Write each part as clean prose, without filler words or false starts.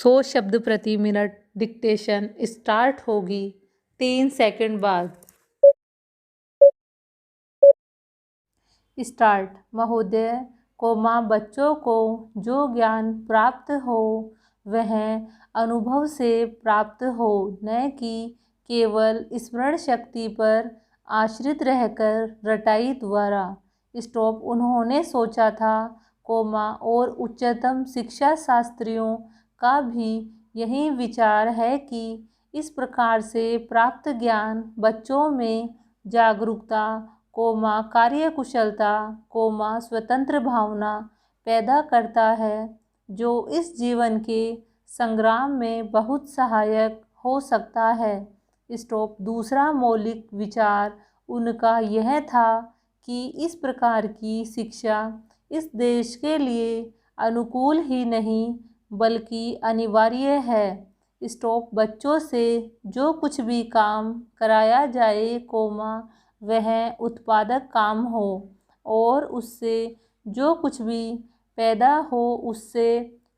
100 शब्द प्रति minute dictation start होगी 3 सेकंड बाद। स्टार्ट। महोदय, बच्चों को जो ज्ञान प्राप्त हो वह अनुभव से प्राप्त हो, न कि केवल स्मरण शक्ति पर आश्रित रहकर रटाई द्वारा। स्टॉप। उन्होंने सोचा था, और उच्चतम शिक्षा शास्त्रियों का भी यही विचार है कि इस प्रकार से प्राप्त ज्ञान बच्चों में जागरूकता, कार्यकुशलता, स्वतंत्र भावना पैदा करता है, जो इस जीवन के संग्राम में बहुत सहायक हो सकता है। स्टॉप। दूसरा मौलिक विचार उनका यह था कि इस प्रकार की शिक्षा इस देश के लिए अनुकूल ही नहीं बल्कि अनिवार्य है। स्टॉप। बच्चों से जो कुछ भी काम कराया जाए, वह उत्पादक काम हो, और उससे जो कुछ भी पैदा हो उससे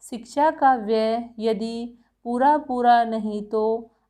शिक्षा का व्यय यदि पूरा नहीं तो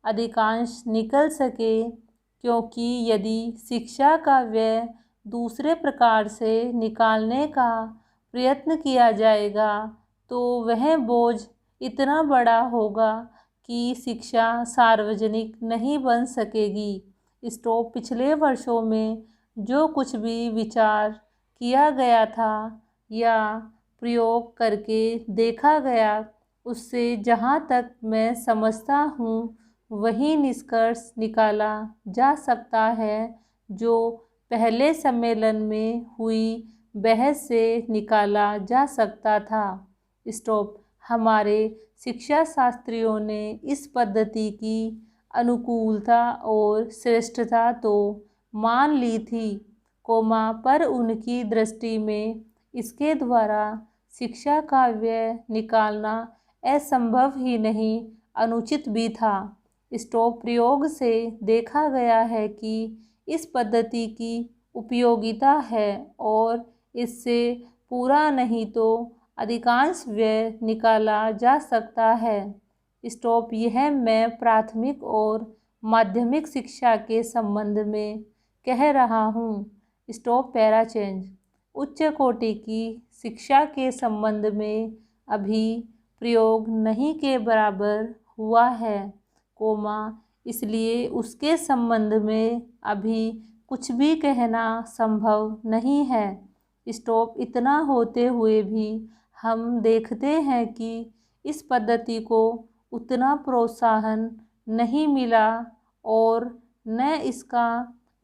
अधिकांश निकल सके, क्योंकि यदि शिक्षा का व्यय दूसरे प्रकार से निकालने का प्रयत्न किया जाएगा तो वह बोझ इतना बड़ा होगा कि शिक्षा सार्वजनिक नहीं बन सकेगी। स्टॉप। पिछले वर्षों में जो कुछ भी विचार किया गया था या प्रयोग करके देखा गया, उससे जहाँ तक मैं समझता हूँ वही निष्कर्ष निकाला जा सकता है जो पहले सम्मेलन में हुई बहस से निकाला जा सकता था। स्टॉप। हमारे शिक्षा शास्त्रियों ने इस पद्धति की अनुकूलता और श्रेष्ठता तो मान ली थी, पर उनकी दृष्टि में इसके द्वारा शिक्षा का व्यय निकालना असंभव ही नहीं, अनुचित भी था। स्टॉप। प्रयोग से देखा गया है कि इस पद्धति की उपयोगिता है और इससे पूरा नहीं तो अधिकांश व्यय निकाला जा सकता है। स्टॉप। यह मैं प्राथमिक और माध्यमिक शिक्षा के संबंध में कह रहा हूँ। स्टॉप। Para change. उच्च कोटि की शिक्षा के संबंध में अभी प्रयोग नहीं के बराबर हुआ है, इसलिए उसके संबंध में अभी कुछ भी कहना संभव नहीं है। स्टॉप। इतना होते हुए भी हम देखते हैं कि इस पद्धति को उतना प्रोत्साहन नहीं मिला और न इसका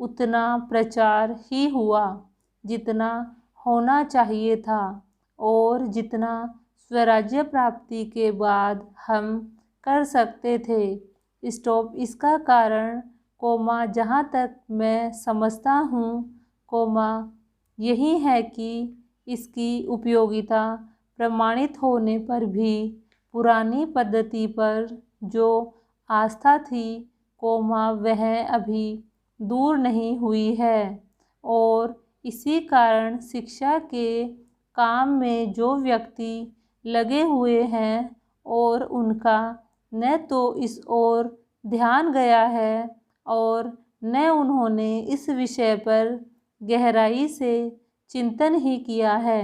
उतना प्रचार ही हुआ जितना होना चाहिए था और जितना स्वराज्य प्राप्ति के बाद हम कर सकते थे। स्टॉप। इसका कारण, जहाँ तक मैं समझता हूँ, यही है कि इसकी उपयोगिता प्रमाणित होने पर भी पुरानी पद्धति पर जो आस्था थी, वह अभी दूर नहीं हुई है, और इसी कारण शिक्षा के काम में जो व्यक्ति लगे हुए हैं और उनका न तो इस ओर ध्यान गया है और न उन्होंने इस विषय पर गहराई से चिंतन ही किया है।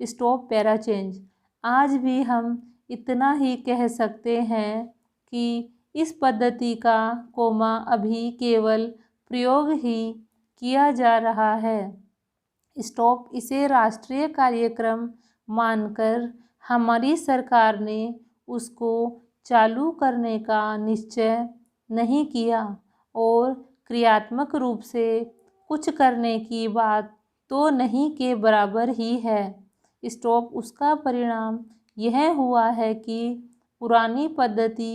स्टॉप। Para change. आज भी हम इतना ही कह सकते हैं कि इस पद्धति का, अभी केवल प्रयोग ही किया जा रहा है। स्टॉप। इसे राष्ट्रीय कार्यक्रम मानकर हमारी सरकार ने उसको चालू करने का निश्चय नहीं किया और क्रियात्मक रूप से कुछ करने की बात तो नहीं के बराबर ही है। स्टॉप। उसका परिणाम यह हुआ है कि पुरानी पद्धति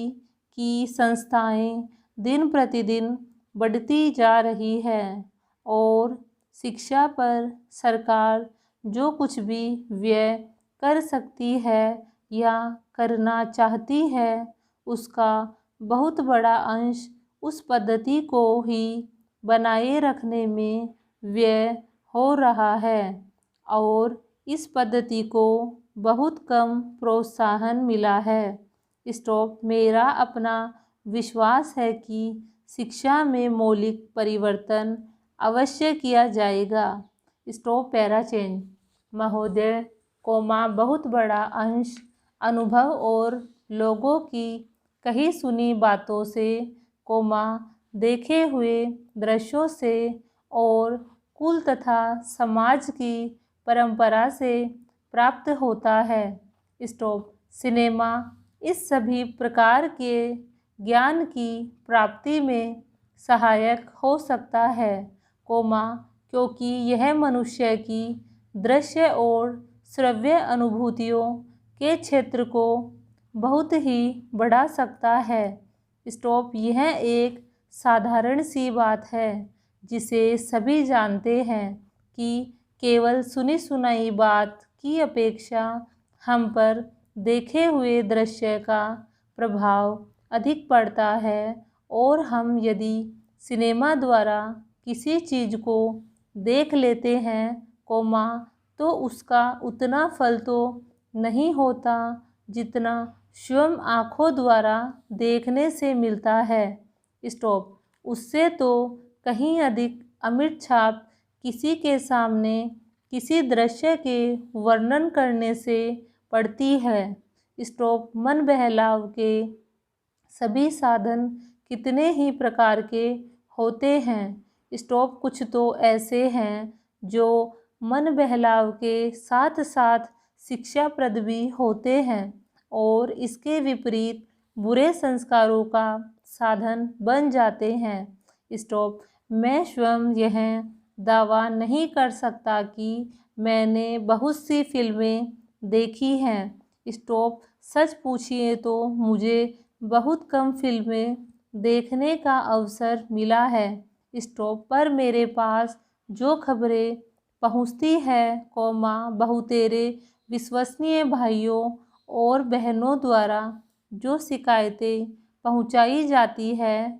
की संस्थाएं दिन प्रतिदिन बढ़ती जा रही है और शिक्षा पर सरकार जो कुछ भी व्यय कर सकती है या करना चाहती है, उसका बहुत बड़ा अंश उस पद्धति को ही बनाए रखने में व्यय हो रहा है और इस पद्धति को बहुत कम प्रोत्साहन मिला है। स्टॉप। मेरा अपना विश्वास है कि शिक्षा में मौलिक परिवर्तन अवश्य किया जाएगा। Stop para change. महोदय, बहुत बड़ा अंश अनुभव और लोगों की कही सुनी बातों से, देखे हुए दृश्यों से और कुल तथा समाज की परंपरा से प्राप्त होता है। स्टॉप। सिनेमा इस सभी प्रकार के ज्ञान की प्राप्ति में सहायक हो सकता है, क्योंकि यह मनुष्य की दृश्य और श्रव्य अनुभूतियों के क्षेत्र को बहुत ही बढ़ा सकता है। स्टॉप। यह एक साधारण सी बात है जिसे सभी जानते हैं कि केवल सुनी सुनाई बात की अपेक्षा हम पर देखे हुए दृश्य का प्रभाव अधिक पड़ता है, और हम यदि सिनेमा द्वारा किसी चीज़ को देख लेते हैं, तो उसका उतना फल तो नहीं होता जितना स्वयं आँखों द्वारा देखने से मिलता है। स्टॉप। उससे तो कहीं अधिक अमिट छाप किसी के सामने किसी दृश्य के वर्णन करने से पड़ती है। स्टॉप। मन बहलाव के सभी साधन कितने ही प्रकार के होते हैं। स्टॉप। कुछ तो ऐसे हैं जो मन बहलाव के साथ साथ शिक्षाप्रद भी होते हैं और इसके विपरीत बुरे संस्कारों का साधन बन जाते हैं। स्टॉप। मैं स्वयं यह दावा नहीं कर सकता कि मैंने बहुत सी फिल्में देखी हैं। स्टॉप। सच पूछिए तो मुझे बहुत कम फिल्में देखने का अवसर मिला है। स्टॉप। पर मेरे पास जो खबरें पहुंचती है, बहुतेरे विश्वसनीय भाइयों और बहनों द्वारा जो शिकायतें पहुंचाई जाती है,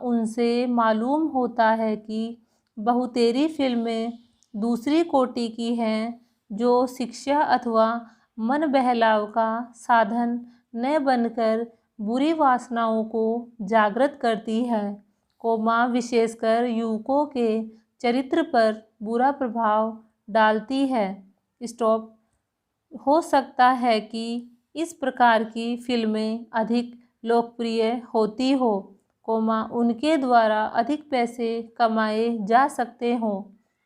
उनसे मालूम होता है कि बहुतेरी फिल्में दूसरी कोटि की हैं, जो शिक्षा अथवा मन बहलाव का साधन न बनकर बुरी वासनाओं को जागृत करती है, विशेषकर युवकों के चरित्र पर बुरा प्रभाव डालती है। स्टॉप। हो सकता है कि इस प्रकार की फिल्में अधिक लोकप्रिय होती हो, उनके द्वारा अधिक पैसे कमाए जा सकते हों।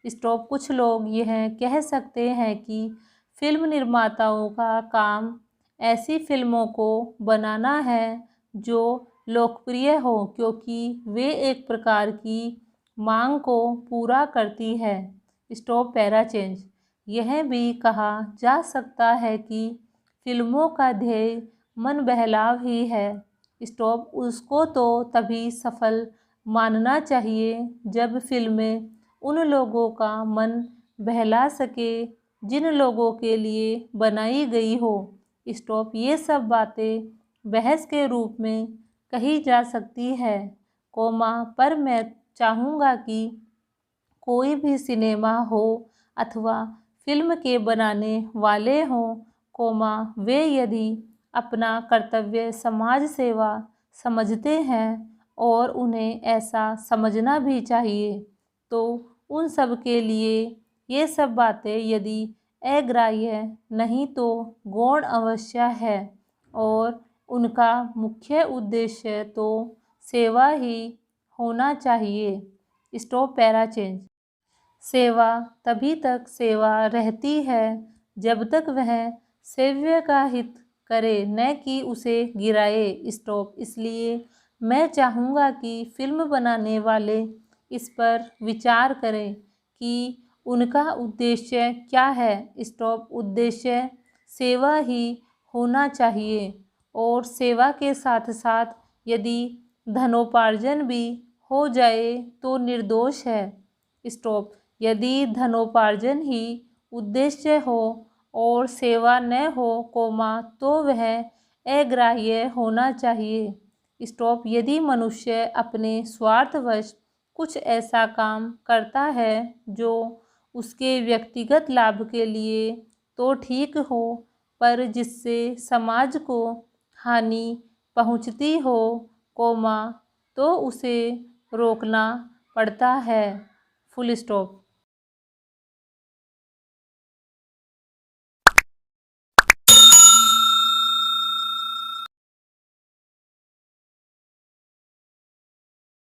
स्टॉप। कुछ लोग यह कह सकते हैं कि फिल्म निर्माताओं का काम ऐसी फिल्मों को बनाना है जो लोकप्रिय हो, क्योंकि वे एक प्रकार की मांग को पूरा करती है। Stop para change. यह भी कहा जा सकता है कि फिल्मों का ध्येय मन बहलाव ही है। स्टॉप। उसको तो तभी सफल मानना चाहिए जब फिल्में उन लोगों का मन बहला सके जिन लोगों के लिए बनाई गई हो। स्टॉप। ये सब बातें बहस के रूप में कही जा सकती है, पर मैं चाहूँगा कि कोई भी सिनेमा हो अथवा फिल्म के बनाने वाले हों, वे यदि अपना कर्तव्य समाज सेवा समझते हैं और उन्हें ऐसा समझना भी चाहिए, तो उन सब के लिए ये सब बातें यदि अग्राह्य नहीं तो गौण अवश्य है, और उनका मुख्य उद्देश्य तो सेवा ही होना चाहिए। Stop para change. सेवा तभी तक सेवा रहती है जब तक वह सेव्य का हित करे, न कि उसे गिराए। स्टॉप। इसलिए मैं चाहूँगा कि फिल्म बनाने वाले इस पर विचार करें कि उनका उद्देश्य क्या है। स्टॉप। उद्देश्य सेवा ही होना चाहिए, और सेवा के साथ साथ यदि धनोपार्जन भी हो जाए तो निर्दोष है। स्टॉप। यदि धनोपार्जन ही उद्देश्य हो और सेवा न हो, तो वह अग्राह्य होना चाहिए। स्टॉप। यदि मनुष्य अपने स्वार्थवश कुछ ऐसा काम करता है जो उसके व्यक्तिगत लाभ के लिए तो ठीक हो, पर जिससे समाज को हानि पहुंचती हो, तो उसे रोकना पड़ता है। Full stop.